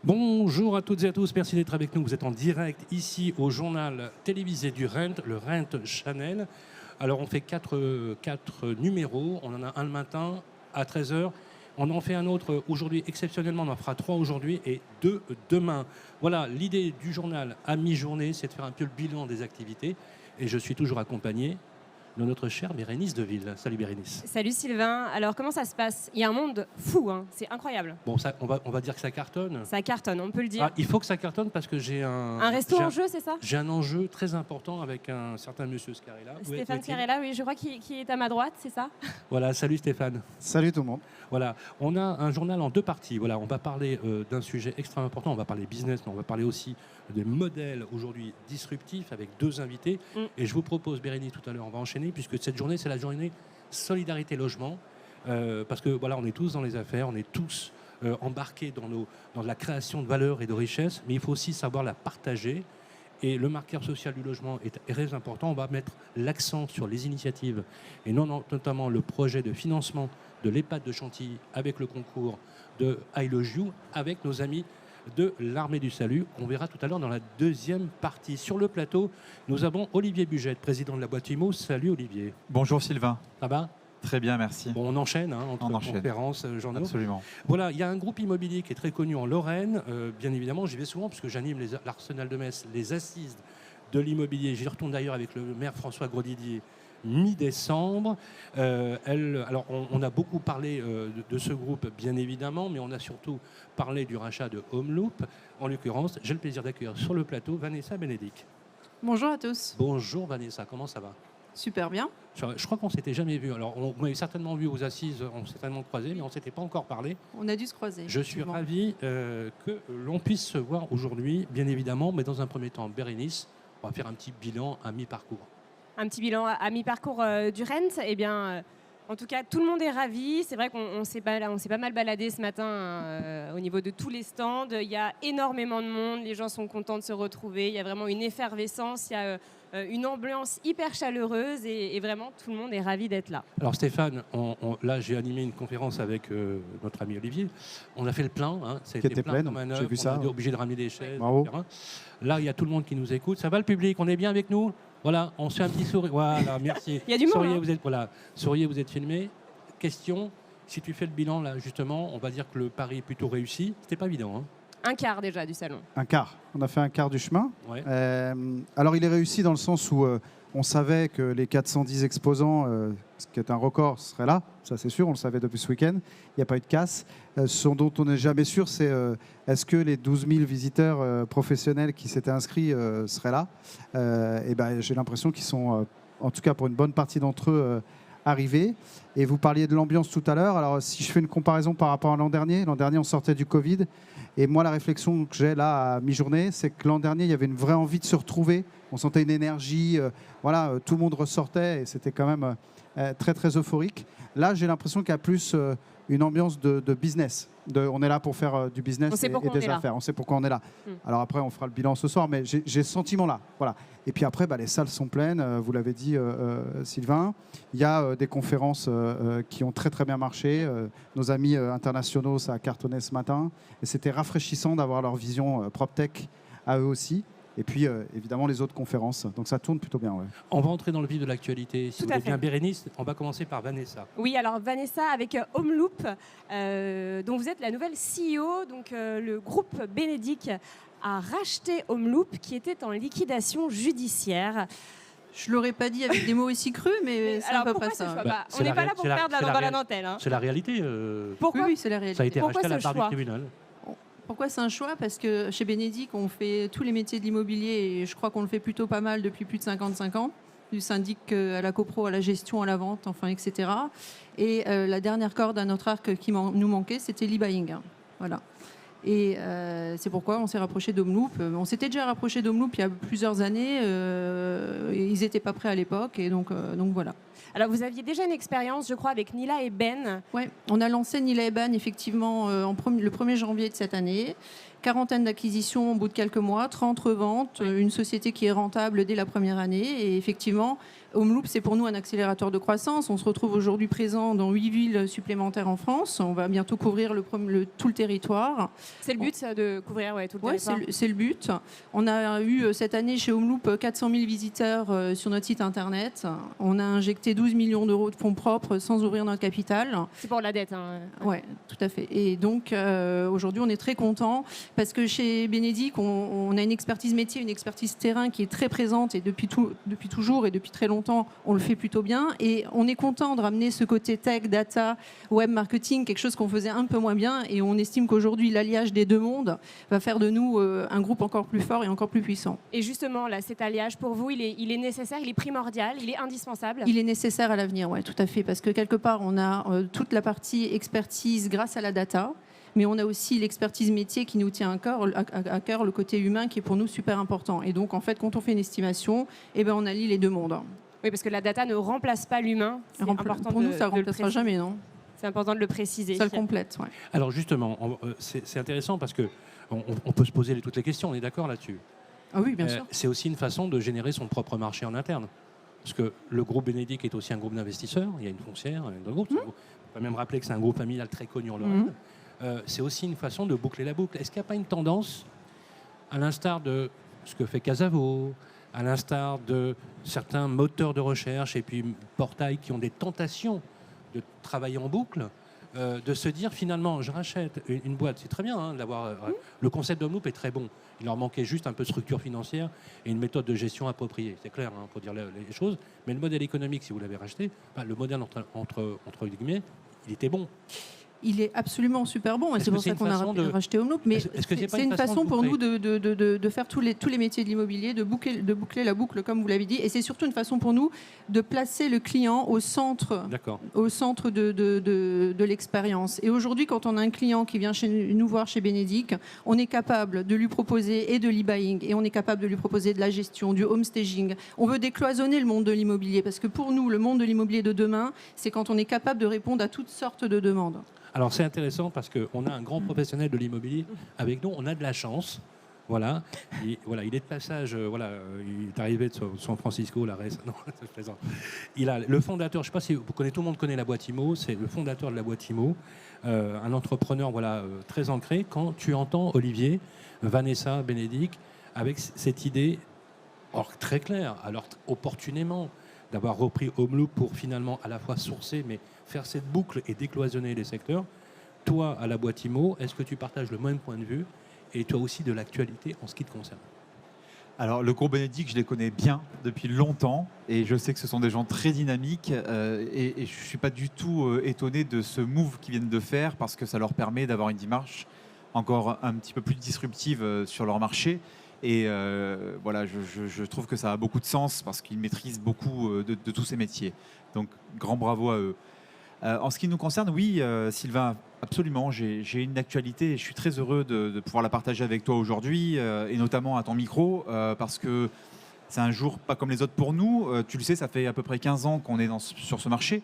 Bonjour à toutes et à tous, merci d'être avec nous. Vous êtes en direct ici au journal télévisé du Rent, le Rent Channel. Alors on fait quatre numéros, on en a un le matin à 13 h. On en fait un autre aujourd'hui, exceptionnellement, on en fera 3 aujourd'hui et 2 demain. Voilà, l'idée du journal à mi-journée, c'est de faire un peu le bilan des activités. Et je suis toujours accompagné de notre chère Bérénice Deville. Salut Bérénice. Salut Sylvain. Alors comment ça se passe? Il y a un monde fou, hein. C'est incroyable. Bon, on va dire que ça cartonne. Ça cartonne, on peut le dire. Ah, il faut que ça cartonne parce que j'ai un resto en jeu, c'est ça? J'ai un enjeu très important avec un certain monsieur Scarella. Stéphane Scarella, oui, je crois qu'il est à ma droite, c'est ça? Voilà, salut Stéphane. Salut tout le monde. Voilà, on a un journal en 2 parties. Voilà, on va parler d'un sujet extrêmement important. On va parler business, mais on va parler aussi des modèles aujourd'hui disruptifs avec 2 invités. Et je vous propose, Bérénice, tout à l'heure, on va enchaîner puisque cette journée, c'est la journée Solidarité Logement. Parce que voilà, on est tous dans les affaires, on est tous embarqués dans la création de valeur et de richesse, mais il faut aussi savoir la partager. Et le marqueur social du logement est très important. On va mettre l'accent sur les initiatives et notamment le projet de financement de l'EHPAD de Chantilly avec le concours de I Love You avec nos amis de l'Armée du Salut. On verra tout à l'heure dans la 2e partie. Sur le plateau, nous avons Olivier Bugette, président de la boîte IMO. Salut Olivier. Bonjour Sylvain. Ça va ? Très bien, merci. Bon, on enchaîne entre conférences, journaux. Absolument. Voilà, il y a un groupe immobilier qui est très connu en Lorraine. Bien évidemment, j'y vais souvent puisque j'anime l'Arsenal de Metz, les assises de l'immobilier. J'y retourne d'ailleurs avec le maire François Grosdidier mi-décembre. Alors, on a beaucoup parlé de ce groupe, bien évidemment, mais on a surtout parlé du rachat de Homeloop. En l'occurrence, j'ai le plaisir d'accueillir sur le plateau Vanessa Bénédic. Bonjour à tous. Bonjour Vanessa, comment ça va? Super bien. Je crois qu'on ne s'était jamais vu. Alors, on m'avait certainement vu aux assises, on s'est certainement croisés, mais on ne s'était pas encore parlé. On a dû se croiser. Je suis ravi que l'on puisse se voir aujourd'hui, bien évidemment, mais dans un premier temps, Bérénice, on va faire un petit bilan à mi-parcours. Un petit bilan à mi-parcours du Rent. Eh bien, en tout cas, tout le monde est ravi. C'est vrai qu'on s'est pas mal baladé ce matin au niveau de tous les stands. Il y a énormément de monde. Les gens sont contents de se retrouver. Il y a vraiment une effervescence. Il y a une ambiance hyper chaleureuse et vraiment tout le monde est ravi d'être là. Alors Stéphane, là j'ai animé une conférence avec notre ami Olivier. On a fait le plein, hein. C'était plein comme un œuf. J'ai vu ça. On était obligé de ramener des chaises. Bravo. Là, il y a tout le monde qui nous écoute. Ça va le public? On est bien avec nous? Voilà, on se fait un petit sourire. Voilà, merci. Il y a du monde. Souriez, vous êtes filmé. Question, si tu fais le bilan là justement, on va dire que le pari est plutôt réussi. C'était pas évident, hein? Un quart déjà du salon. Un quart. On a fait un quart du chemin. Ouais. Alors il est réussi dans le sens où on savait que les 410 exposants, ce qui est un record, seraient là. Ça c'est sûr, on le savait depuis ce week-end. Il n'y a pas eu de casse. Ce dont on n'est jamais sûr, c'est est-ce que les 12 000 visiteurs professionnels qui s'étaient inscrits seraient là. Et ben, j'ai l'impression qu'ils sont, en tout cas pour une bonne partie d'entre eux, arrivés. Et vous parliez de l'ambiance tout à l'heure. Alors si je fais une comparaison par rapport à l'an dernier on sortait du Covid. Et moi, la réflexion que j'ai là à mi-journée, c'est que l'an dernier, il y avait une vraie envie de se retrouver. On sentait une énergie. Voilà, tout le monde ressortait et c'était quand même très, très euphorique. Là, j'ai l'impression qu'il y a plus une ambiance de business. On est là pour faire du business et des affaires. On sait pourquoi on est là. Alors après, on fera le bilan ce soir, mais j'ai ce sentiment-là. Voilà. Et puis après, les salles sont pleines. Vous l'avez dit, Sylvain. Il y a des conférences qui ont très, très bien marché. Nos amis internationaux, ça a cartonné ce matin. Et c'était rafraîchissant d'avoir leur vision PropTech à eux aussi. Et puis, évidemment, les autres conférences. Donc, ça tourne plutôt bien. Ouais. On va entrer dans le vif de l'actualité. Si Tout vous à voulez fait. bien, Bérénice, on va commencer par Vanessa. Oui, alors Vanessa avec Homeloop, dont vous êtes la nouvelle CEO. Donc, le groupe Bénédic a racheté Homeloop, qui était en liquidation judiciaire. Je l'aurais pas dit avec des mots aussi crus, mais c'est à peu près ça. On n'est pas là pour faire de la dentelle. Hein. C'est la réalité. Pourquoi? Oui, c'est la réalité. Ça a été Pourquoi racheté à la ce part du choix? tribunal. Pourquoi c'est un choix? Parce que chez Bénédic, on fait tous les métiers de l'immobilier et je crois qu'on le fait plutôt pas mal depuis plus de 55 ans. Du syndic à la copro, à la gestion, à la vente, enfin, etc. Et la dernière corde à notre arc qui nous manquait, c'était l'e-buying. Voilà. Et c'est pourquoi on s'est rapproché d'Homeloop. On s'était déjà rapproché d'Homeloop il y a plusieurs années. Ils n'étaient pas prêts à l'époque. Et donc voilà. Alors, vous aviez déjà une expérience, je crois, avec Nila et Ben. Ouais, on a lancé Nila et Ben, effectivement, le 1er janvier de cette année. quarantaine d'acquisitions au bout de quelques mois, 30 reventes, une société qui est rentable dès la première année. Et effectivement, Homeloop, c'est pour nous un accélérateur de croissance. On se retrouve aujourd'hui présent dans 8 villes supplémentaires en France. On va bientôt couvrir tout le territoire. C'est le but, ça, de couvrir tout le territoire. C'est le but. On a eu cette année chez Homeloop 400 000 visiteurs sur notre site internet. On a injecté 12 millions d'euros de fonds propres sans ouvrir notre capital. C'est pour la dette. Oui, tout à fait. Et donc, aujourd'hui, on est très contents parce que chez Benedict, on a une expertise métier, une expertise terrain qui est très présente et depuis toujours et depuis très longtemps, on le fait plutôt bien. Et on est content de ramener ce côté tech, data, web marketing, quelque chose qu'on faisait un peu moins bien. Et on estime qu'aujourd'hui, l'alliage des deux mondes va faire de nous un groupe encore plus fort et encore plus puissant. Et justement, là, cet alliage, pour vous, il est nécessaire, il est primordial, il est indispensable? Il est nécessaire à l'avenir, oui, tout à fait. Parce que quelque part, on a toute la partie expertise grâce à la data. Mais on a aussi l'expertise métier qui nous tient à cœur, le côté humain qui est pour nous super important. Et donc, en fait, quand on fait une estimation, on allie les deux mondes. Oui, parce que la data ne remplace pas l'humain. Pour nous, ça ne remplacera jamais, non? C'est important de le préciser. Ça le complète, ouais. Alors justement, c'est intéressant parce qu'on peut se poser toutes les questions, on est d'accord là-dessus? Ah oui, bien sûr. C'est aussi une façon de générer son propre marché en interne. Parce que le groupe Benedict est aussi un groupe d'investisseurs, il y a une foncière, un groupe. On peut même rappeler que c'est un groupe familial très connu en Lorraine. C'est aussi une façon de boucler la boucle. Est-ce qu'il n'y a pas une tendance, à l'instar de ce que fait Casavo, à l'instar de certains moteurs de recherche et puis portails qui ont des tentations de travailler en boucle, de se dire finalement, je rachète une boîte, c'est très bien d'avoir. Le concept d'Homeloop est très bon. Il leur manquait juste un peu de structure financière et une méthode de gestion appropriée. C'est clair, pour dire les choses. Mais le modèle économique, si vous l'avez racheté, le modèle entre guillemets, il était bon. Il est absolument super bon et c'est pour ça qu'on a racheté Homeloop. Mais c'est une façon pour nous de faire tous les métiers de l'immobilier, de boucler la boucle, comme vous l'avez dit. Et c'est surtout une façon pour nous de placer le client au centre de l'expérience. Et aujourd'hui, quand on a un client qui vient nous voir chez Benedict, on est capable de lui proposer et de l'e-buying et on est capable de lui proposer de la gestion, du home staging. On veut décloisonner le monde de l'immobilier parce que pour nous, le monde de l'immobilier de demain, c'est quand on est capable de répondre à toutes sortes de demandes. Alors c'est intéressant parce qu'on a un grand professionnel de l'immobilier avec nous, on a de la chance. Voilà, il est de passage, il est arrivé de San Francisco, non, je plaisante. Il a le fondateur, je ne sais pas si vous connaissez, tout le monde connaît la boîte IMO, c'est le fondateur de la boîte IMO, un entrepreneur très ancré. Quand tu entends Olivier, Vanessa, Benedict, avec cette idée très claire, alors opportunément, d'avoir repris Homeloop pour finalement à la fois sourcer, mais faire cette boucle et décloisonner les secteurs. Toi, à la boîte IMO, est-ce que tu partages le même point de vue et toi aussi de l'actualité en ce qui te concerne? Alors, le groupe Benedict, je les connais bien depuis longtemps et je sais que ce sont des gens très dynamiques et je ne suis pas du tout étonné de ce move qu'ils viennent de faire parce que ça leur permet d'avoir une démarche encore un petit peu plus disruptive sur leur marché. Et je trouve que ça a beaucoup de sens parce qu'ils maîtrisent beaucoup de tous ces métiers. Donc, grand bravo à eux. En ce qui nous concerne, oui, Sylvain, absolument. J'ai une actualité et je suis très heureux de pouvoir la partager avec toi aujourd'hui et notamment à ton micro parce que c'est un jour pas comme les autres pour nous. Tu le sais, ça fait à peu près 15 ans qu'on est sur ce marché.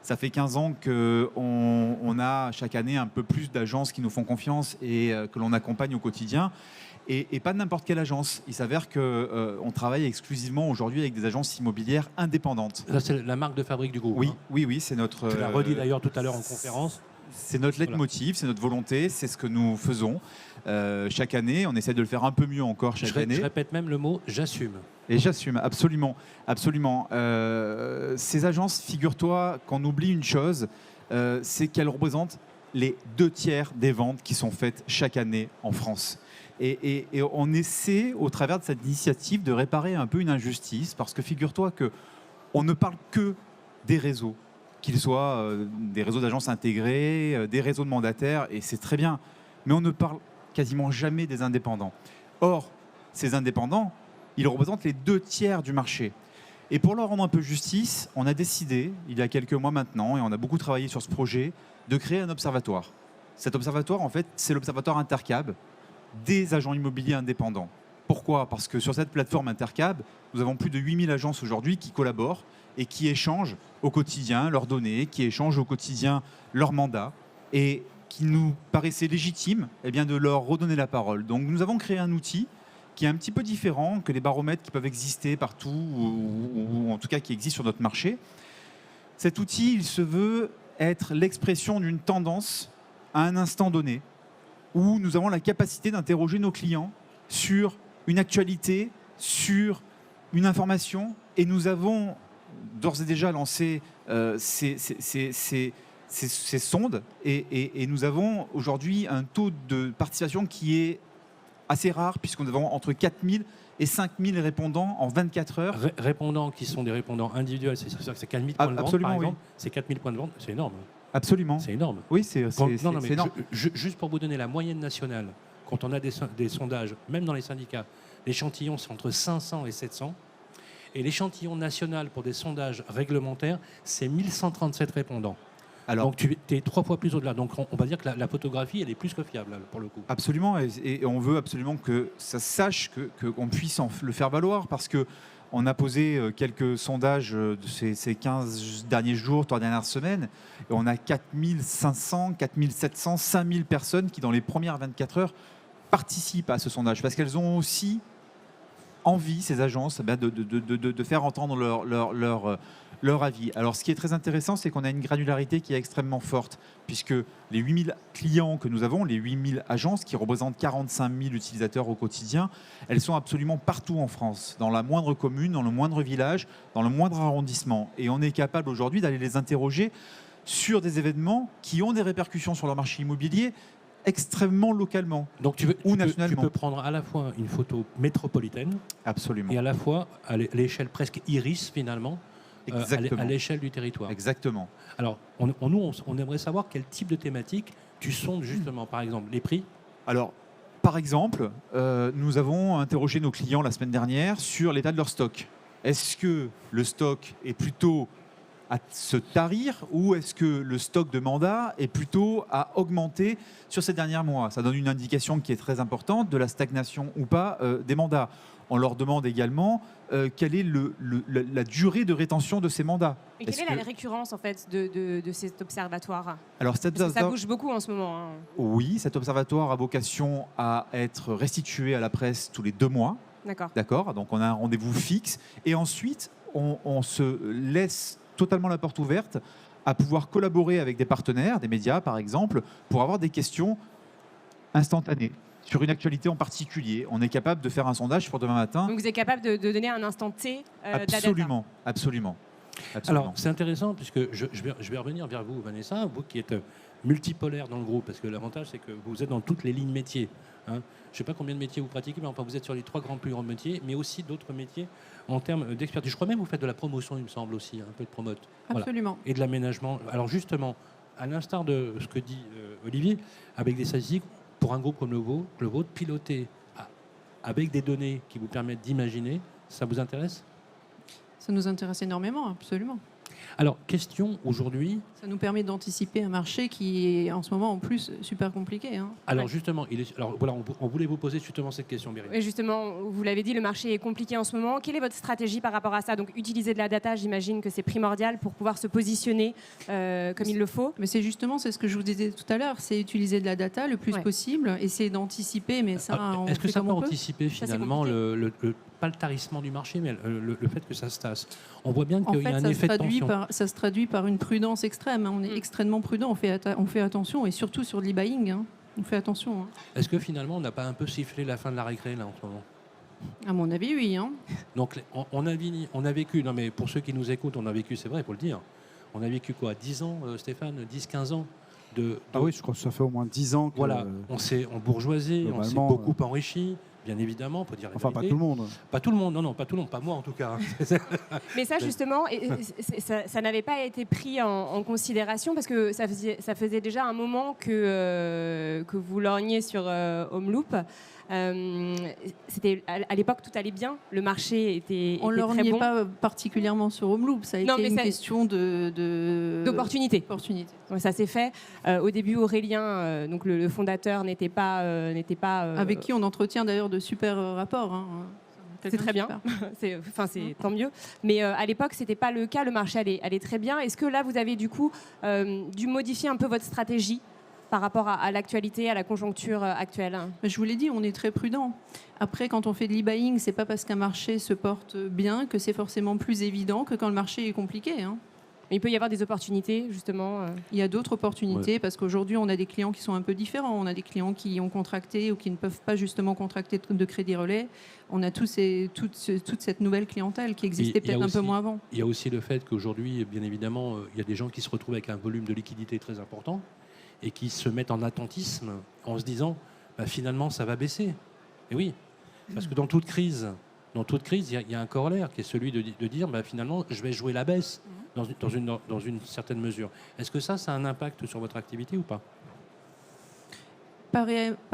Ça fait 15 ans qu'on a chaque année un peu plus d'agences qui nous font confiance et que l'on accompagne au quotidien. Et pas n'importe quelle agence. Il s'avère qu'on travaille exclusivement aujourd'hui avec des agences immobilières indépendantes. Ça, c'est la marque de fabrique du groupe. Oui, c'est notre... Tu l'as redit d'ailleurs tout à l'heure en conférence. C'est notre leitmotiv, c'est notre volonté, c'est ce que nous faisons. Chaque année, on essaie de le faire un peu mieux encore chaque année. Je répète même le mot, j'assume. Et j'assume, absolument. Absolument. Ces agences, figure-toi qu'on oublie une chose, c'est qu'elles représentent les 2/3 des ventes qui sont faites chaque année en France. Et on essaie, au travers de cette initiative, de réparer un peu une injustice, parce que figure-toi qu'on ne parle que des réseaux, qu'ils soient des réseaux d'agences intégrés, des réseaux de mandataires, et c'est très bien, mais on ne parle quasiment jamais des indépendants. Or, ces indépendants, ils représentent les 2/3 du marché. Et pour leur rendre un peu justice, on a décidé, il y a quelques mois maintenant, et on a beaucoup travaillé sur ce projet, de créer un observatoire. Cet observatoire, en fait, c'est l'observatoire Intercab des agents immobiliers indépendants. Pourquoi ? Parce que sur cette plateforme Intercab, nous avons plus de 8000 agences aujourd'hui qui collaborent et qui échangent au quotidien leurs données, qui échangent au quotidien leurs mandats et qu'il nous paraissait légitime de leur redonner la parole. Donc nous avons créé un outil qui est un petit peu différent que les baromètres qui peuvent exister partout, ou en tout cas qui existent sur notre marché. Cet outil, il se veut être l'expression d'une tendance à un instant donné, où nous avons la capacité d'interroger nos clients sur une actualité, sur une information, et nous avons d'ores et déjà lancé ces sondes, et nous avons aujourd'hui un taux de participation qui est assez rare, puisqu'on avons entre 4000 et 5000 répondants en 24 heures. Répondants qui sont des répondants individuels, c'est sûr que c'est 4000 points de vente, par exemple. C'est 4000 points de vente, c'est énorme. Absolument. C'est énorme. Oui, c'est énorme. Juste pour vous donner la moyenne nationale, quand on a des sondages, même dans les syndicats, l'échantillon, c'est entre 500 et 700. Et l'échantillon national pour des sondages réglementaires, c'est 1137 répondants. Alors, donc tu es 3 fois plus au-delà. Donc on va dire que la photographie, elle est plus que fiable là, pour le coup. Absolument, et on veut absolument que ça sache qu'on puisse le faire valoir, parce qu'on a posé quelques sondages de ces 15 derniers jours, 3 dernières semaines, et on a 4500, 4700, 5000 personnes qui, dans les premières 24 heures, participent à ce sondage, parce qu'elles ont aussi envie, ces agences, de faire entendre leur avis. Alors, ce qui est très intéressant, c'est qu'on a une granularité qui est extrêmement forte, puisque les 8000 clients que nous avons, les 8000 agences qui représentent 45 000 utilisateurs au quotidien, elles sont absolument partout en France, dans la moindre commune, dans le moindre village, dans le moindre arrondissement. Et on est capable aujourd'hui d'aller les interroger sur des événements qui ont des répercussions sur leur marché immobilier extrêmement localement. Donc tu peux prendre à la fois une photo métropolitaine, absolument, et à la fois à l'échelle presque iris finalement, à l'échelle du territoire. Exactement. Alors on aimerait savoir quel type de thématique tu sondes justement, par exemple les prix. Alors par exemple, nous avons interrogé nos clients la semaine dernière sur l'état de leur stock. Est-ce que le stock est plutôt à se tarir, ou est-ce que le stock de mandats est plutôt à augmenter sur ces derniers mois? Ça donne une indication qui est très importante de la stagnation ou pas des mandats. On leur demande également quelle est la durée de rétention de ces mandats. Et quelle est la récurrence en fait de cet observatoire? Alors, ça bouge beaucoup en ce moment. Hein. Oui, cet observatoire a vocation à être restitué à la presse tous les 2 mois. D'accord. Donc on a un rendez-vous fixe, et ensuite on se laisse totalement la porte ouverte à pouvoir collaborer avec des partenaires, des médias par exemple, pour avoir des questions instantanées sur une actualité en particulier. On est capable de faire un sondage pour demain matin. Donc vous êtes capable de donner un instant T absolument, absolument. Alors c'est intéressant, puisque je vais revenir vers vous, Vanessa, vous qui êtes multipolaire dans le groupe, parce que l'avantage c'est que vous êtes dans toutes les lignes métiers. Hein. Je ne sais pas combien de métiers vous pratiquez, mais enfin vous êtes sur les 3 plus grands métiers, mais aussi d'autres métiers en termes d'expertise. Je crois même que vous faites de la promotion, il me semble aussi, un peu de promote. Absolument. Voilà. Et de l'aménagement. Alors justement, à l'instar de ce que dit Olivier, avec des statistiques, pour un groupe comme le vôtre, piloter avec des données qui vous permettent d'imaginer, ça vous intéresse? Ça nous intéresse énormément, absolument. Alors, question aujourd'hui. Ça nous permet d'anticiper un marché qui est en ce moment en plus super compliqué. Hein. Alors justement, on voulait vous poser justement cette question, Béry. Et justement, vous l'avez dit, le marché est compliqué en ce moment. Quelle est votre stratégie par rapport à ça? Donc utiliser de la data, j'imagine que c'est primordial pour pouvoir se positionner comme il le faut. Mais c'est ce que je vous disais tout à l'heure, c'est utiliser de la data le plus possible, essayer d'anticiper, mais ça, est-ce que ça peut anticiper finalement pas le tarissement du marché, mais le fait que ça se tasse? On voit bien qu'il y a un effet de tension. Ça se traduit par une prudence extrême. On est extrêmement prudent, on fait attention, et surtout sur l'e-buying, hein. On fait attention. Hein. Est-ce que finalement, on n'a pas un peu sifflé la fin de la récré là en ce moment? À mon avis, oui. Hein. Donc on a vécu, non mais pour ceux qui nous écoutent, on a vécu, c'est vrai, il faut le dire, on a vécu quoi, 10 ans, Stéphane, 10-15 ans Ah oui, je crois que ça fait au moins 10 ans que... Voilà, on s'est bourgeoisé, on s'est beaucoup enrichi. Bien évidemment, il faut dire la vérité. Pas tout le monde. Pas tout le monde, non, pas tout le monde, pas moi en tout cas. Mais ça, justement, ça n'avait pas été pris en considération, parce que ça faisait déjà un moment que vous lorgniez sur Homeloop. C'était à l'époque, tout allait bien, le marché était on très bon. On ne lorgnait pas particulièrement sur Homeloop, ça a été une question d'opportunité. Donc ça s'est fait. Au début, Aurélien, donc le fondateur, n'était pas avec qui on entretient d'ailleurs de super rapports. Hein. C'est très bien, c'est tant mieux. Mais à l'époque, c'était pas le cas. Le marché allait très bien. Est-ce que là, vous avez du coup dû modifier un peu votre stratégie par rapport à l'actualité, à la conjoncture actuelle? Je vous l'ai dit, on est très prudent. Après, quand on fait de l'e-buying, c'est pas parce qu'un marché se porte bien que c'est forcément plus évident que quand le marché est compliqué, hein. Il peut y avoir des opportunités, justement. Il y a d'autres opportunités parce qu'aujourd'hui, on a des clients qui sont un peu différents. On a des clients qui ont contracté ou qui ne peuvent pas justement contracter de crédit relais. On a toute cette nouvelle clientèle qui existait peut-être un peu moins avant. Il y a aussi le fait qu'aujourd'hui, bien évidemment, il y a des gens qui se retrouvent avec un volume de liquidité très important et qui se mettent en attentisme en se disant finalement, ça va baisser. Et oui, parce que dans toute crise, il y a un corollaire qui est celui de dire finalement, je vais jouer la baisse dans une certaine mesure. Est-ce que ça a un impact sur votre activité ou pas? Pas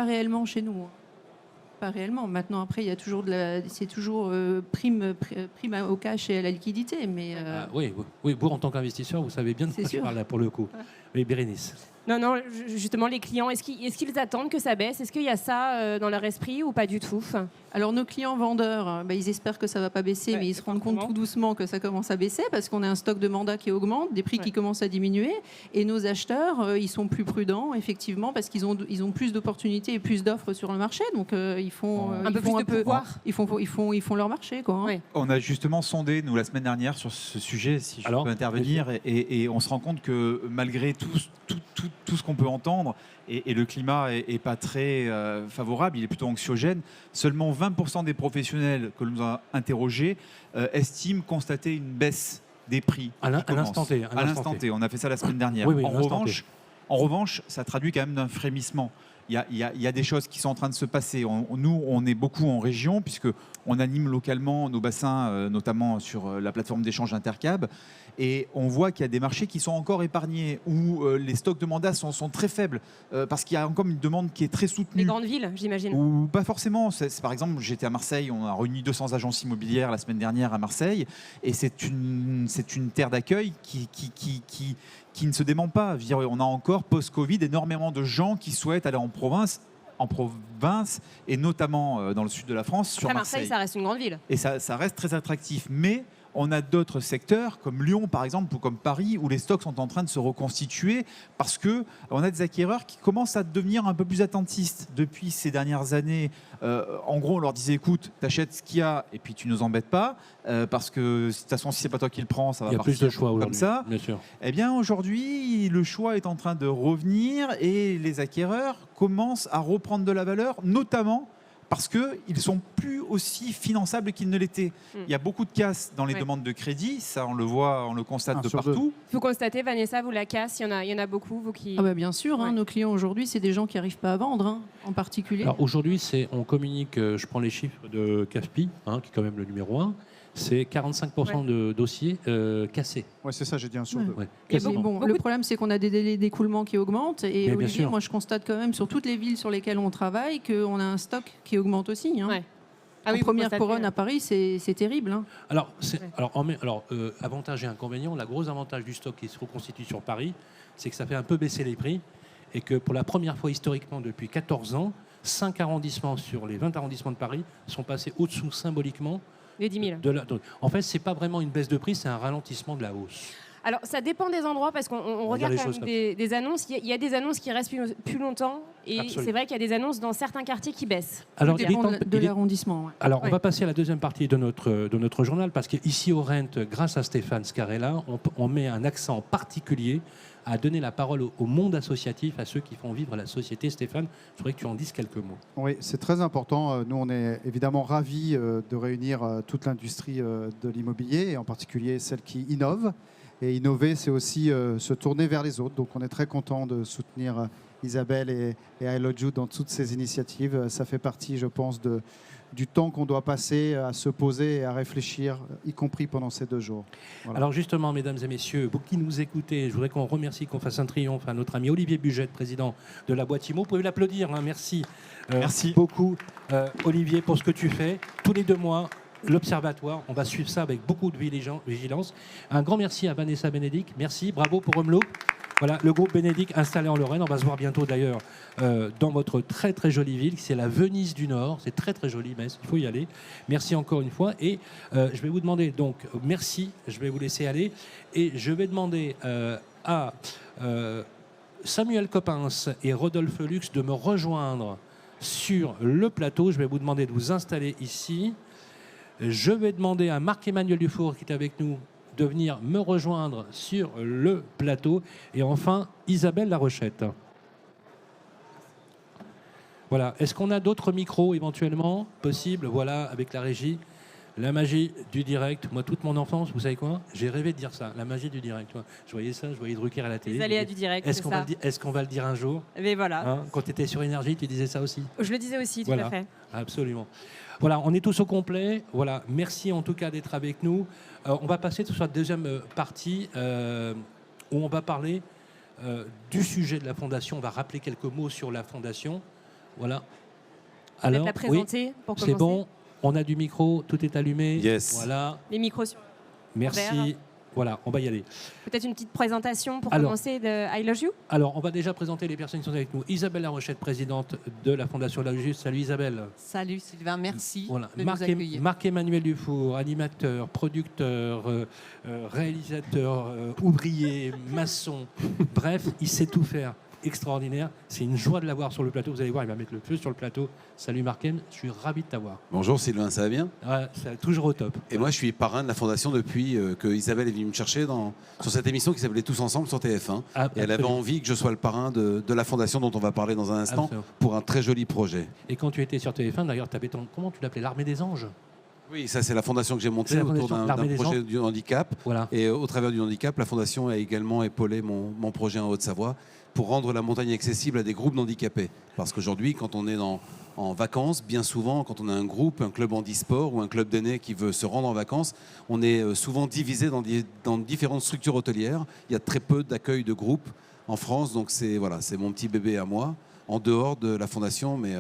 réellement chez nous. Pas réellement. Maintenant, après, il y a toujours c'est toujours prime au cash et à la liquidité. Mais oui, vous, en tant qu'investisseur, vous savez bien de quoi je parle là pour le coup. Oui, Bérénice. Non, justement, les clients, est-ce qu'ils attendent que ça baisse? Est-ce qu'il y a ça dans leur esprit ou pas du tout? Alors, nos clients vendeurs, ils espèrent que ça ne va pas baisser, mais ils se rendent compte tout doucement que ça commence à baisser parce qu'on a un stock de mandats qui augmente, des prix qui commencent à diminuer. Et nos acheteurs, ils sont plus prudents, effectivement, parce qu'ils ont plus d'opportunités et plus d'offres sur le marché. Donc, ils font un peu plus de pouvoir. Ils font leur marché, quoi. Oui. On a justement sondé, nous, la semaine dernière, sur ce sujet, si je peux intervenir, et on se rend compte que malgré tout ce qu'on peut entendre, et le climat est pas très favorable, il est plutôt anxiogène, seulement 20% des professionnels que l'on a interrogés estiment constater une baisse des prix. À l'instant T. À l'instant T. On a fait ça la semaine dernière. Oui, en revanche, ça traduit quand même d'un frémissement. Il y a des choses qui sont en train de se passer. Nous, on est beaucoup en région, puisqu'on anime localement nos bassins, notamment sur la plateforme d'échange Intercab. Et on voit qu'il y a des marchés qui sont encore épargnés, où les stocks de mandats sont très faibles, parce qu'il y a encore une demande qui est très soutenue. Les grandes villes, j'imagine. Ou pas forcément. Par exemple, j'étais à Marseille, on a réuni 200 agences immobilières la semaine dernière à Marseille, et c'est une terre d'accueil qui ne se dément pas. Je veux dire, on a encore, post-Covid, énormément de gens qui souhaitent aller en province, et notamment dans le sud de la France, sur Marseille, ça reste une grande ville. Et ça reste très attractif. Mais on a d'autres secteurs, comme Lyon par exemple, ou comme Paris, où les stocks sont en train de se reconstituer, parce qu'on a des acquéreurs qui commencent à devenir un peu plus attentistes. Depuis ces dernières années, en gros, on leur disait, écoute, t'achètes ce qu'il y a, et puis tu nous embêtes pas, parce que de toute façon, si c'est pas toi qui le prends, ça va partir. Il y a plus de choix comme ça. Bien sûr. Eh bien, aujourd'hui, le choix est en train de revenir, et les acquéreurs commencent à reprendre de la valeur, notamment parce qu'ils ne sont plus aussi finançables qu'ils ne l'étaient. Il y a beaucoup de casse dans les demandes de crédit, ça on le voit, on le constate de partout. Vous constatez, Vanessa, vous, la casse, il y en a beaucoup, vous qui... Bien sûr, nos clients aujourd'hui, c'est des gens qui n'arrivent pas à vendre, en particulier. Alors aujourd'hui, on communique, je prends les chiffres de CAFPI, qui est quand même le numéro 1, c'est 45% de dossiers cassés. Oui, c'est ça, j'ai dit un sur deux. Le problème, c'est qu'on a des délais d'écoulement qui augmentent. Et Olivier, moi, je constate quand même sur toutes les villes sur lesquelles on travaille qu'on a un stock qui augmente aussi. En première couronne à Paris, c'est terrible. Avantage et inconvénient. Le gros avantage du stock qui se reconstitue sur Paris, c'est que ça fait un peu baisser les prix et que pour la première fois historiquement depuis 14 ans, 5 arrondissements sur les 20 arrondissements de Paris sont passés au-dessous symboliquement. Les 10 000. En fait, ce n'est pas vraiment une baisse de prix, c'est un ralentissement de la hausse. Alors, ça dépend des endroits parce qu'on regarde quand même des annonces. Il y a des annonces qui restent plus longtemps et c'est vrai qu'il y a des annonces dans certains quartiers qui baissent. Alors, de l'arrondissement. Ouais. Alors, on va passer à la deuxième partie de notre journal parce qu'ici au Rent, grâce à Stéphane Scarella, on met un accent particulier à donner la parole au monde associatif, à ceux qui font vivre la société. Stéphane, je voudrais que tu en dises quelques mots. Oui, c'est très important. Nous, on est évidemment ravis de réunir toute l'industrie de l'immobilier, et en particulier celle qui innove. Et innover, c'est aussi se tourner vers les autres. Donc, on est très content de soutenir Isabelle et I Love You dans toutes ces initiatives. Ça fait partie, je pense, du temps qu'on doit passer à se poser et à réfléchir, y compris pendant ces 2 jours. Voilà. Alors justement, mesdames et messieurs, vous qui nous écoutez, je voudrais qu'on remercie, qu'on fasse un triomphe à notre ami Olivier Bugette, président de la boîte IMO. Vous pouvez l'applaudir, merci. Merci beaucoup, Olivier, pour ce que tu fais. Tous les 2 mois, l'Observatoire, on va suivre ça avec beaucoup de vigilance. Un grand merci à Vanessa Bénédicte. Merci, bravo pour Humeloop. Voilà, le groupe Bénédicte installé en Lorraine. On va se voir bientôt d'ailleurs dans votre très très jolie ville. C'est la Venise du Nord. C'est très très joli, mais il faut y aller. Merci encore une fois. Et je vais vous demander, donc, merci. Je vais vous laisser aller. Et je vais demander à Samuel Coppens et Rodolphe Lux de me rejoindre sur le plateau. Je vais vous demander de vous installer ici. Je vais demander à Marc-Emmanuel Dufour, qui est avec nous, de venir me rejoindre sur le plateau. Et enfin, Isabelle Larochette. Voilà. Est-ce qu'on a d'autres micros éventuellement possibles? Voilà, avec la régie. La magie du direct. Moi, toute mon enfance, vous savez quoi? J'ai rêvé de dire ça, la magie du direct. Je voyais ça, je voyais Drucker à la télé. Les aléas du direct, Est-ce qu'on va le dire un jour? Mais voilà. Hein, quand tu étais sur Énergie, tu disais ça aussi? Je le disais aussi, tout Voilà. à fait. Absolument. Voilà, on est tous au complet. Voilà, merci en tout cas d'être avec nous. On va passer sur la deuxième partie où on va parler du sujet de la Fondation. On va rappeler quelques mots sur la Fondation. Voilà. Alors, la présenter oui, pour commencer. c'est bon. On a du micro, tout est allumé. Yes. Voilà. Les micros sur Merci. Voilà, on va y aller. Peut-être une petite présentation pour Alors, commencer de I Love You. Alors, on va déjà présenter les personnes qui sont avec nous. Isabelle Larochette, présidente de la Fondation La Juste. Salut Isabelle. Salut Sylvain, merci Voilà. de nous accueillir. Marc-Emmanuel Dufour, animateur, producteur, réalisateur, ouvrier, maçon. Bref, il sait tout faire. Extraordinaire. C'est une joie de l'avoir sur le plateau. Vous allez voir, il va mettre le feu sur le plateau. Salut Marc-Em, je suis ravi de t'avoir. Bonjour Sylvain, ça va bien? Ouais, c'est toujours au top. Et moi je suis parrain de la Fondation depuis que Isabelle est venue me chercher sur cette émission qui s'appelait Tous Ensemble sur TF1. Ah, et elle avait envie que je sois le parrain de la Fondation dont on va parler dans un instant. Absolument. Pour un très joli projet. Et quand tu étais sur TF1, d'ailleurs, tu avais comment tu l'appelais, l'Armée des Anges? Oui, ça c'est la fondation que j'ai C'est montée la autour fondation, d'un l'Armée des projet Anges. du handicap. Voilà. Et au travers du handicap, la Fondation a également épaulé mon projet en Haute-Savoie pour rendre la montagne accessible à des groupes d'handicapés. Parce qu'aujourd'hui, quand on est en vacances, bien souvent, quand on a un groupe, un club handisport ou un club d'aînés qui veut se rendre en vacances, on est souvent divisé dans différentes structures hôtelières. Il y a très peu d'accueil de groupes en France, donc c'est mon petit bébé à moi, en dehors de la Fondation, mais...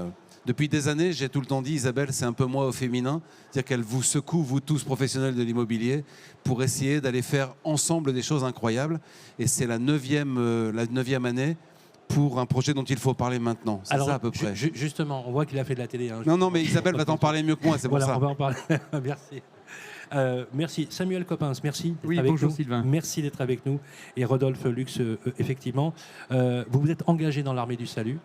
Depuis des années, j'ai tout le temps dit, Isabelle, c'est un peu moi au féminin, c'est-à-dire qu'elle vous secoue, vous tous professionnels de l'immobilier, pour essayer d'aller faire ensemble des choses incroyables. Et c'est la neuvième année pour un projet dont il faut parler maintenant. C'est ça à peu près. Justement, on voit qu'il a fait de la télé. Hein. Non, mais Isabelle va t'en parler mieux que moi, c'est pour voilà, ça. On va en parler. Merci. Merci. Samuel Coppens, merci d'être Oui, avec bonjour nous. Sylvain. Merci d'être avec nous. Et Rodolphe Lux, effectivement. Vous vous êtes engagé dans l'Armée du Salut.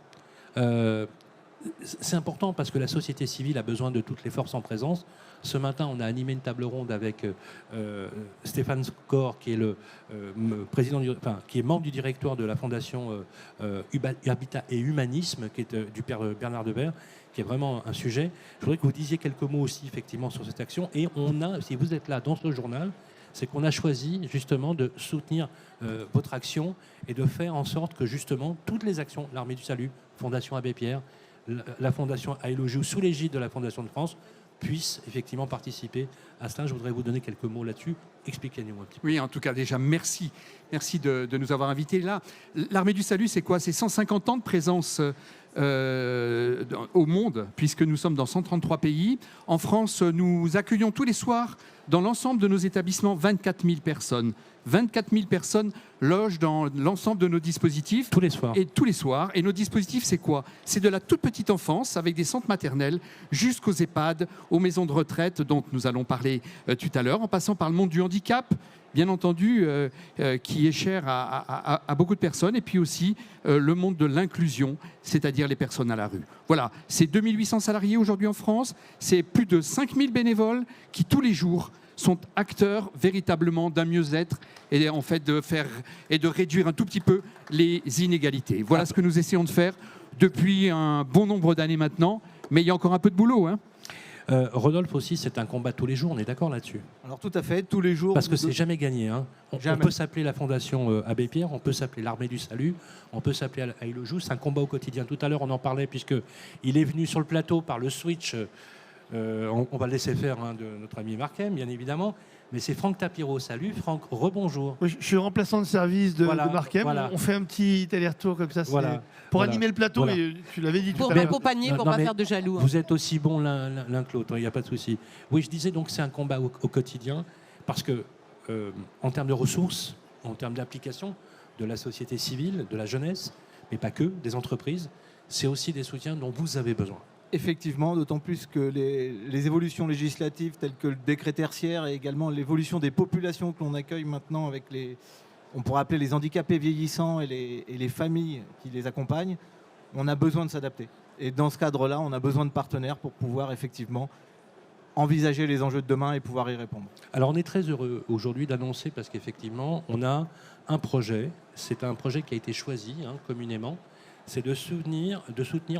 C'est important parce que la société civile a besoin de toutes les forces en présence. Ce matin, on a animé une table ronde avec Stéphane Scor, qui est le qui est membre du directoire de la Fondation Habitat et Humanisme, qui est du père Bernard Devers, qui est vraiment un sujet. Je voudrais que vous disiez quelques mots aussi effectivement sur cette action. Et si vous êtes là dans ce journal, c'est qu'on a choisi justement de soutenir votre action et de faire en sorte que justement toutes les actions, l'Armée du Salut, Fondation Abbé Pierre, la Fondation I Love You, sous l'égide de la Fondation de France, puissent effectivement participer à cela. Je voudrais vous donner quelques mots là-dessus. Expliquez-nous un petit peu. Oui, en tout cas, déjà, merci. Merci de nous avoir invités là. L'Armée du Salut, c'est quoi? C'est 150 ans de présence au monde, puisque nous sommes dans 133 pays. En France, nous accueillons tous les soirs, dans l'ensemble de nos établissements, 24 000 personnes. 24 000 personnes logent dans l'ensemble de nos dispositifs. Tous les soirs. Et tous les soirs. Et nos dispositifs, c'est quoi? C'est de la toute petite enfance, avec des centres maternels, jusqu'aux EHPAD, aux maisons de retraite, dont nous allons parler tout à l'heure, en passant par le monde du handicap, bien entendu, qui est cher à beaucoup de personnes, et puis aussi le monde de l'inclusion, c'est-à-dire les personnes à la rue. Voilà, c'est 2800 salariés aujourd'hui en France, c'est plus de 5000 bénévoles qui, tous les jours, sont acteurs véritablement d'un mieux-être et en fait de réduire un tout petit peu les inégalités. Voilà ce que nous essayons de faire depuis un bon nombre d'années maintenant, mais il y a encore un peu de boulot, hein. Rodolphe aussi, c'est un combat tous les jours, on est d'accord là-dessus? Alors tout à fait, tous les jours. Parce que c'est jamais gagné. Hein. On Jamais. peut s'appeler la Fondation Abbé Pierre, on peut s'appeler l'Armée du Salut, on peut s'appeler I Love You. C'est un combat au quotidien. Tout à l'heure, on en parlait puisqu'il est venu sur le plateau par le switch. On va le laisser faire de notre ami Marc-Em, bien évidemment. Mais c'est Franck Tapiro. Salut Franck, rebonjour. Je suis remplaçant de service de Voilà, Marc-Em. voilà. On fait un petit aller-retour comme ça. Voilà, pour voilà, animer le plateau, voilà. et tu l'avais dit tout Pour à l'heure. m'accompagner, pour Non, pas mais faire de jaloux. Vous êtes aussi bons l'un que l'autre, il n'y a pas de souci. Oui, je disais donc c'est un combat au quotidien parce que en termes de ressources, en termes d'application de la société civile, de la jeunesse, mais pas que, des entreprises, c'est aussi des soutiens dont vous avez besoin. Effectivement, d'autant plus que les évolutions législatives telles que le décret tertiaire et également l'évolution des populations que l'on accueille maintenant avec on pourrait appeler les handicapés vieillissants et les familles qui les accompagnent, on a besoin de s'adapter. Et dans ce cadre-là, on a besoin de partenaires pour pouvoir effectivement envisager les enjeux de demain et pouvoir y répondre. Alors on est très heureux aujourd'hui d'annoncer, parce qu'effectivement, on a un projet, c'est un projet qui a été choisi communément, c'est de soutenir,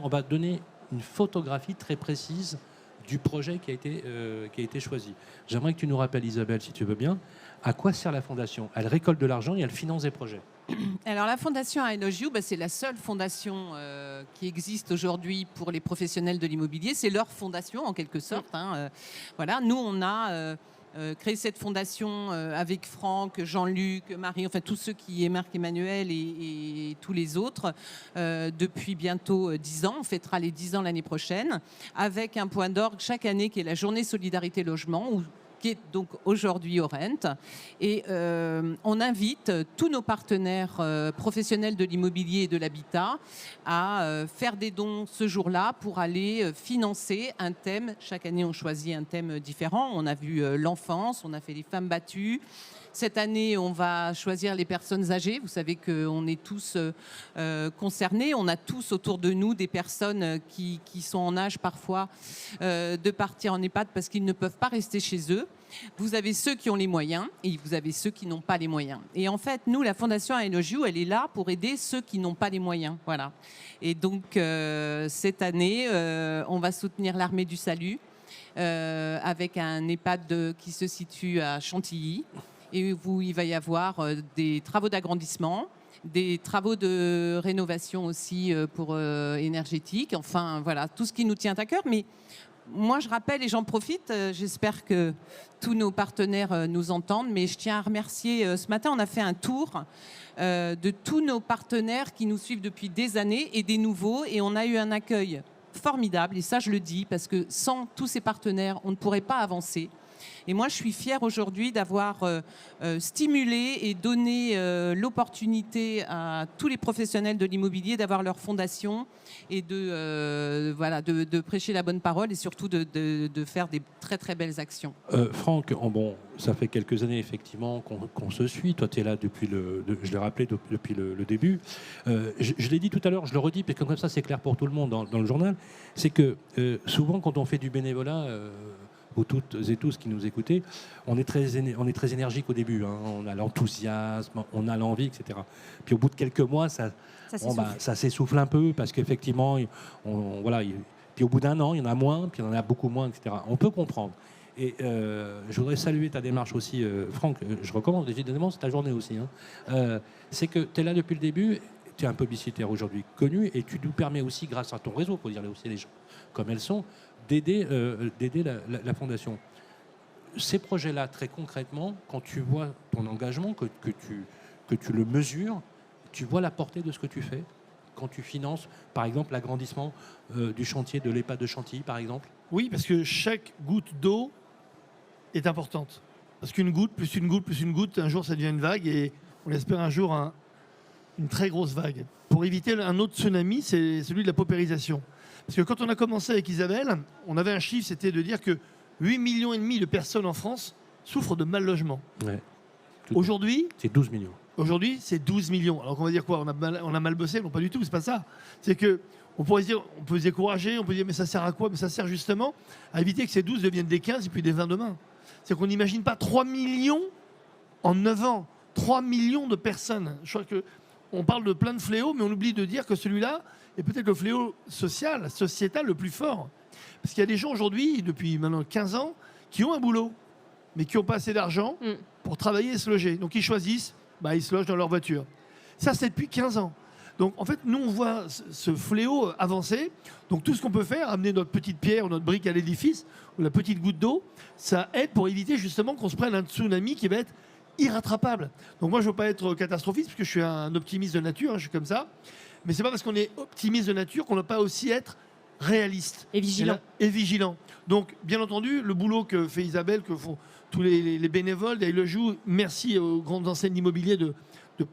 on va donner une photographie très précise du projet qui a été choisi. J'aimerais que tu nous rappelles, Isabelle, si tu veux bien, à quoi sert la Fondation. Elle récolte de l'argent et elle finance des projets. Alors la fondation I Love You, c'est la seule fondation qui existe aujourd'hui pour les professionnels de l'immobilier. C'est leur fondation en quelque sorte. Voilà, nous on a créé cette fondation avec Franck, Jean-Luc, Marie, enfin tous ceux qui est Marc-Emmanuel et tous les autres depuis bientôt 10 ans. On fêtera les 10 ans l'année prochaine avec un point d'orgue chaque année qui est la journée Solidarité Logement qui est donc aujourd'hui au Rent. Et on invite tous nos partenaires professionnels de l'immobilier et de l'habitat à faire des dons ce jour-là pour aller financer un thème. Chaque année, on choisit un thème différent. On a vu l'enfance, on a fait les femmes battues. Cette année, on va choisir les personnes âgées. Vous savez qu'on est tous concernés. On a tous autour de nous des personnes qui sont en âge parfois de partir en EHPAD parce qu'ils ne peuvent pas rester chez eux. Vous avez ceux qui ont les moyens et vous avez ceux qui n'ont pas les moyens. Et en fait, nous, la Fondation I Love You, elle est là pour aider ceux qui n'ont pas les moyens. Voilà. Et donc, cette année, on va soutenir l'Armée du Salut avec un EHPAD qui se situe à Chantilly. Et où il va y avoir des travaux d'agrandissement, des travaux de rénovation aussi pour énergétique. Enfin, voilà, tout ce qui nous tient à cœur. Mais moi, je rappelle et j'en profite, j'espère que tous nos partenaires nous entendent, mais je tiens à remercier, ce matin, on a fait un tour de tous nos partenaires qui nous suivent depuis des années et des nouveaux, et on a eu un accueil formidable, et ça, je le dis, parce que sans tous ces partenaires, on ne pourrait pas avancer. Et moi, je suis fière aujourd'hui d'avoir stimulé et donné l'opportunité à tous les professionnels de l'immobilier d'avoir leur fondation et de prêcher la bonne parole et surtout de faire des très très belles actions. Franck, ça fait quelques années effectivement qu'on se suit. Toi, tu es là depuis je l'ai rappelé depuis le début. Je l'ai dit tout à l'heure, je le redis, parce que comme ça c'est clair pour tout le monde dans le journal, c'est que souvent quand on fait du bénévolat, vous toutes et tous qui nous écoutez, on est très énergique au début. On a l'enthousiasme, on a l'envie, etc. Puis au bout de quelques mois, ça s'essouffle un peu parce qu'effectivement, puis au bout d'un an, il y en a moins, puis il y en a beaucoup moins, etc. On peut comprendre. Et je voudrais saluer ta démarche aussi, Franck. Je recommande, évidemment, c'est ta journée aussi. C'est que tu es là depuis le début, tu es un publicitaire aujourd'hui connu, et tu nous permets aussi, grâce à ton réseau, pour dire aussi les gens comme elles sont, d'aider la Fondation. Ces projets-là, très concrètement, quand tu vois ton engagement, que tu le mesures, tu vois la portée de ce que tu fais quand tu finances, par exemple, l'agrandissement du chantier de l'EHPAD de Chantilly, par exemple. Oui, parce que chaque goutte d'eau est importante. Parce qu'une goutte, plus une goutte, plus une goutte, un jour, ça devient une vague, et on espère un jour une très grosse vague. Pour éviter un autre tsunami, c'est celui de la paupérisation. Parce que quand on a commencé avec Isabelle, on avait un chiffre, c'était de dire que 8,5 millions de personnes en France souffrent de mal logement. Ouais. Aujourd'hui, c'est 12 millions. Aujourd'hui, c'est 12 millions. Alors qu'on va dire quoi, on a mal bossé? Non, pas du tout, c'est pas ça. C'est que on pourrait se dire, on peut se décourager, on peut dire mais ça sert à quoi? Mais ça sert justement à éviter que ces 12 deviennent des 15 et puis des 20 demain. C'est qu'on n'imagine pas 3 millions en 9 ans. 3 millions de personnes. Je crois qu'on parle de plein de fléaux, mais on oublie de dire que celui-là est peut-être le fléau sociétal le plus fort. Parce qu'il y a des gens aujourd'hui, depuis maintenant 15 ans, qui ont un boulot, mais qui n'ont pas assez d'argent pour travailler et se loger. Donc ils choisissent, ils se logent dans leur voiture. Ça, c'est depuis 15 ans. Donc en fait, nous, on voit ce fléau avancer. Donc tout ce qu'on peut faire, amener notre petite pierre ou notre brique à l'édifice, ou la petite goutte d'eau, ça aide pour éviter justement qu'on se prenne un tsunami qui va être irrattrapable. Donc moi, je ne veux pas être catastrophiste, parce que je suis un optimiste de nature, je suis comme ça. Mais ce n'est pas parce qu'on est optimiste de nature qu'on ne doit pas aussi être réaliste. Et vigilant. Donc, bien entendu, le boulot que fait Isabelle, que font tous les bénévoles, il le joue. Merci aux grandes enseignes d'immobilier de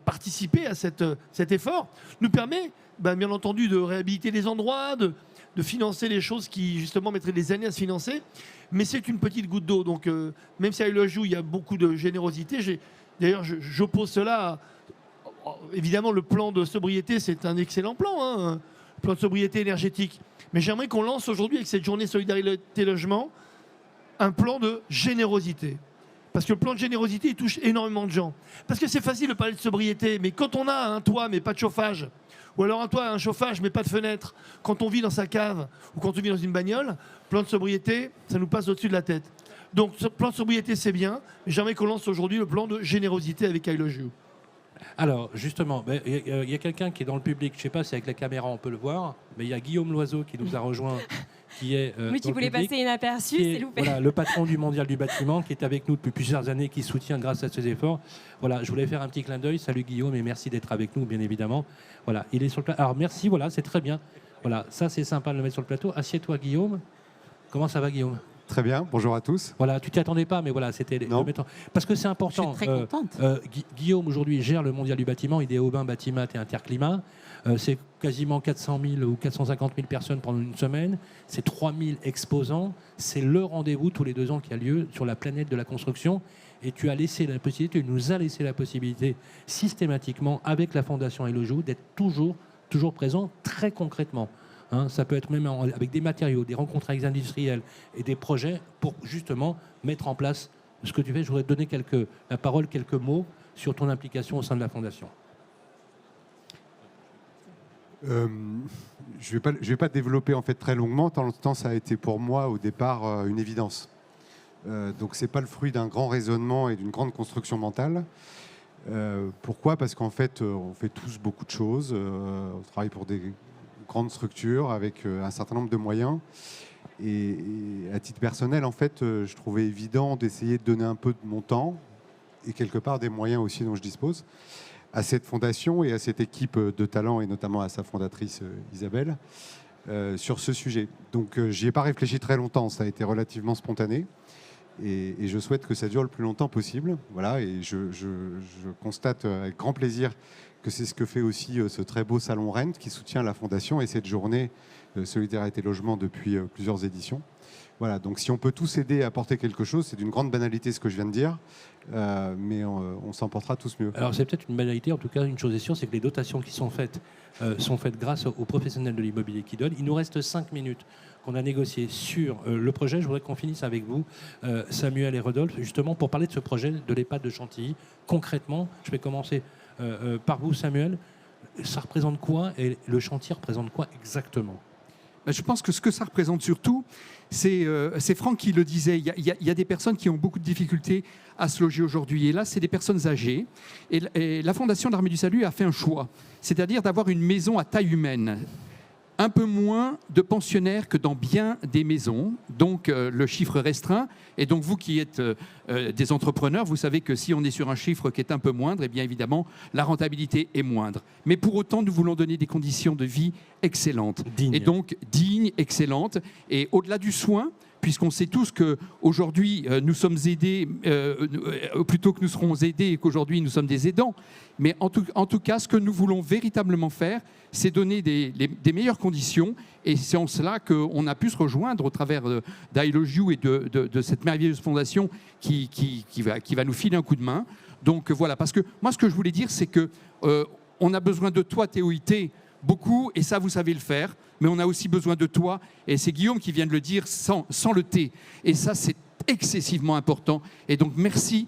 participer à cet effort. Nous permet, bien entendu, de réhabiliter les endroits, de financer les choses qui, justement, mettraient des années à se financer. Mais c'est une petite goutte d'eau. Donc, même si elle le joue, il y a beaucoup de générosité. D'ailleurs, j'oppose cela évidemment, le plan de sobriété, c'est un excellent plan, hein, le plan de sobriété énergétique. Mais j'aimerais qu'on lance aujourd'hui, avec cette journée solidarité logement, un plan de générosité. Parce que le plan de générosité, il touche énormément de gens. Parce que c'est facile de parler de sobriété, mais quand on a un toit mais pas de chauffage, ou alors un toit, un chauffage mais pas de fenêtre, quand on vit dans sa cave ou quand on vit dans une bagnole, plan de sobriété, ça nous passe au-dessus de la tête. Donc ce plan de sobriété, c'est bien, mais j'aimerais qu'on lance aujourd'hui le plan de générosité avec I Love You. Alors, justement, il y a quelqu'un qui est dans le public, je ne sais pas si avec la caméra on peut le voir, mais il y a Guillaume Loiseau qui nous a rejoint, qui est Lui qui dans le voulait public, passer inaperçu, qui est, c'est loupé. voilà, le patron du Mondial du bâtiment, qui est avec nous depuis plusieurs années, qui soutient grâce à ses efforts. Voilà, je voulais faire un petit clin d'œil. Salut Guillaume et merci d'être avec nous, bien évidemment. Voilà, il est sur le plateau. Alors merci, voilà, c'est très bien. Voilà, ça c'est sympa de le mettre sur le plateau. Assieds-toi Guillaume. Comment ça va Guillaume? Très bien, bonjour à tous. Voilà, tu t'y attendais pas, mais voilà, c'était le mettre parce que c'est important. Je suis très contente. Guillaume aujourd'hui gère le Mondial du bâtiment, il est Aubin, Batimat et Interclimat. C'est quasiment 400 000 ou 450 000 personnes pendant une semaine. C'est 3 000 exposants. C'est le rendez-vous tous les 2 ans qui a lieu sur la planète de la construction. Et tu nous as laissé la possibilité systématiquement avec la Fondation I Love You d'être toujours présent très concrètement. Hein, ça peut être même avec des matériaux, des rencontres avec des industriels et des projets pour justement mettre en place ce que tu fais. Je voudrais te donner la parole, quelques mots sur ton implication au sein de la Fondation. Je vais pas développer en fait très longuement, tant ça a été pour moi au départ une évidence. Donc c'est pas le fruit d'un grand raisonnement et d'une grande construction mentale. Pourquoi ? Parce qu'en fait, on fait tous beaucoup de choses. On travaille pour des grandes structures avec un certain nombre de moyens. Et à titre personnel, en fait, je trouvais évident d'essayer de donner un peu de mon temps et quelque part des moyens aussi dont je dispose à cette fondation et à cette équipe de talents et notamment à sa fondatrice Isabelle sur ce sujet. Donc j'y ai pas réfléchi très longtemps, ça a été relativement spontané et je souhaite que ça dure le plus longtemps possible. Voilà, et je constate avec grand plaisir que c'est ce que fait aussi ce très beau salon Rent qui soutient la fondation et cette journée Solidarité Logement depuis plusieurs éditions. Voilà, donc si on peut tous aider à apporter quelque chose, c'est d'une grande banalité ce que je viens de dire, mais on s'en portera tous mieux. Alors c'est peut-être une banalité, en tout cas une chose est sûre, c'est que les dotations qui sont faites grâce aux professionnels de l'immobilier qui donnent. Il nous reste 5 minutes qu'on a négocié sur le projet. Je voudrais qu'on finisse avec vous, Samuel et Rodolphe, justement pour parler de ce projet de l'EHPAD de Chantilly. Concrètement, je vais commencer par vous, Samuel. Ça représente quoi et le chantier représente quoi exactement ? Je pense que ce que ça représente surtout, c'est Franck qui le disait, il y a des personnes qui ont beaucoup de difficultés à se loger aujourd'hui. Et là, c'est des personnes âgées. Et la Fondation de l'Armée du Salut a fait un choix, c'est-à-dire d'avoir une maison à taille humaine. Un peu moins de pensionnaires que dans bien des maisons, donc le chiffre restreint. Et donc vous qui êtes des entrepreneurs, vous savez que si on est sur un chiffre qui est un peu moindre, et bien évidemment, la rentabilité est moindre. Mais pour autant, nous voulons donner des conditions de vie excellentes. Dignes. Et donc dignes, excellentes. Et au-delà du soin, puisqu'on sait tous qu'aujourd'hui, nous sommes aidés, plutôt que nous serons aidés et qu'aujourd'hui, nous sommes des aidants. Mais en tout cas, ce que nous voulons véritablement faire, c'est donner des meilleures conditions. Et c'est en cela qu'on a pu se rejoindre au travers d'I Love You et de cette merveilleuse fondation qui va nous filer un coup de main. Donc voilà, parce que moi, ce que je voulais dire, c'est qu'on a besoin de toi, TOIT, beaucoup, et ça, vous savez le faire. Mais on a aussi besoin de toi, et c'est Guillaume qui vient de le dire, sans le T. Et ça, c'est excessivement important. Et donc, merci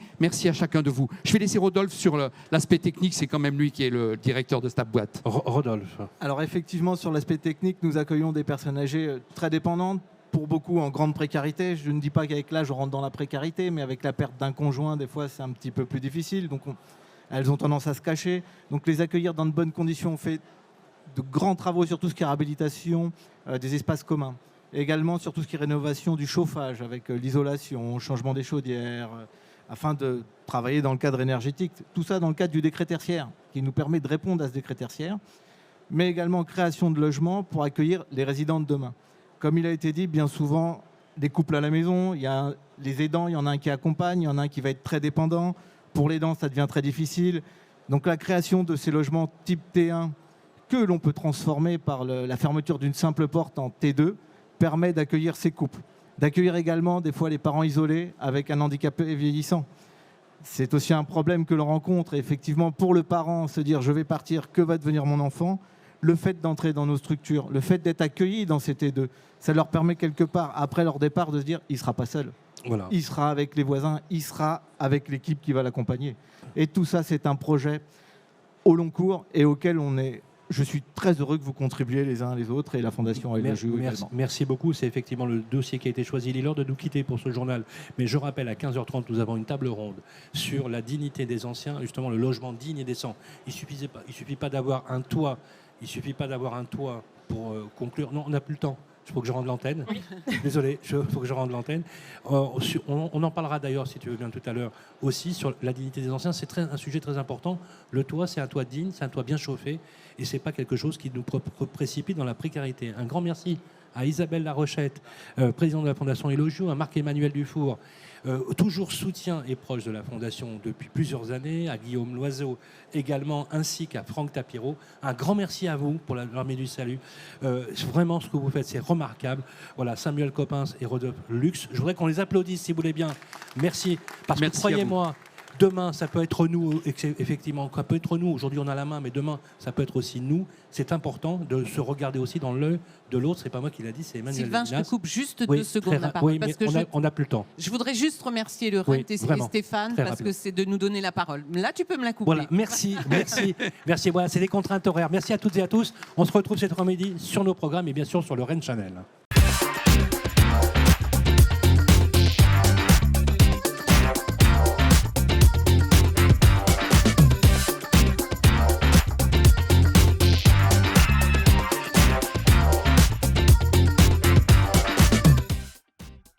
à chacun de vous. Je vais laisser Rodolphe sur l'aspect technique, c'est quand même lui qui est le directeur de cette boîte. Rodolphe. Alors effectivement, sur l'aspect technique, nous accueillons des personnes âgées très dépendantes, pour beaucoup en grande précarité. Je ne dis pas qu'avec l'âge, on rentre dans la précarité, mais avec la perte d'un conjoint, des fois, c'est un petit peu plus difficile. Donc, elles ont tendance à se cacher. Donc, les accueillir dans de bonnes conditions, on fait de grands travaux sur tout ce qui est réhabilitation des espaces communs. Et également sur tout ce qui est rénovation du chauffage avec l'isolation, changement des chaudières, afin de travailler dans le cadre énergétique. Tout ça dans le cadre du décret tertiaire, qui nous permet de répondre à ce décret tertiaire, mais également création de logements pour accueillir les résidents de demain. Comme il a été dit, bien souvent, des couples à la maison, il y a les aidants, il y en a un qui accompagne, il y en a un qui va être très dépendant. Pour l'aidant, ça devient très difficile. Donc la création de ces logements type T1, que l'on peut transformer par la fermeture d'une simple porte en T2, permet d'accueillir ces couples. D'accueillir également des fois les parents isolés avec un handicapé vieillissant. c'est aussi un problème que l'on rencontre. Et effectivement, pour le parent, se dire je vais partir, que va devenir mon enfant, le fait d'entrer dans nos structures, le fait d'être accueilli dans ces T2, ça leur permet quelque part, après leur départ, de se dire il ne sera pas seul. Voilà. Il sera avec les voisins, il sera avec l'équipe qui va l'accompagner. Et tout ça, c'est un projet au long cours et auquel je suis très heureux que vous contribuiez les uns les autres et la Fondation Aïlajou également. Merci beaucoup. C'est effectivement le dossier qui a été choisi. Il est l'heure de nous quitter pour ce journal. Mais je rappelle, à 15h30, nous avons une table ronde sur la dignité des anciens, justement le logement digne et décent. Il ne suffit pas d'avoir un toit. Il suffit pas d'avoir un toit pour conclure. Non, on n'a plus le temps. Il faut que je rende l'antenne. Désolé, il faut que je rende l'antenne. On en parlera d'ailleurs, si tu veux bien, tout à l'heure, aussi sur la dignité des anciens. C'est un sujet très important. Le toit, c'est un toit digne, c'est un toit bien chauffé. Et ce n'est pas quelque chose qui nous précipite dans la précarité. Un grand merci à Isabelle Larochette, présidente de la Fondation Aïlajou, à Marc-Emmanuel Dufour, toujours soutien et proche de la Fondation depuis plusieurs années, à Guillaume Loiseau également, ainsi qu'à Franck Tapiro. Un grand merci à vous pour l'Armée du Salut. Vraiment, ce que vous faites, c'est remarquable. Voilà, Samuel Coppens et Rodolphe Lux. Je voudrais qu'on les applaudisse, si vous voulez bien. Merci. Parce que croyez-moi, demain, ça peut être nous, effectivement. Ça peut être nous. Aujourd'hui, on a la main, mais demain, ça peut être aussi nous. C'est important de se regarder aussi dans l'œil de l'autre. C'est pas moi qui l'a dit, c'est Emmanuel Sylvain, Lévinas. je te coupe juste 2 secondes la parole. Oui, mais parce on n'a plus le temps. Je voudrais juste remercier le Oui, et vraiment, Stéphane, très parce rapide. que c'est de nous donner la parole. Là, tu peux me la couper. Voilà, merci. Voilà, c'est des contraintes horaires. Merci à toutes et à tous. On se retrouve cet après-midi sur nos programmes et bien sûr sur le Rennes Channel.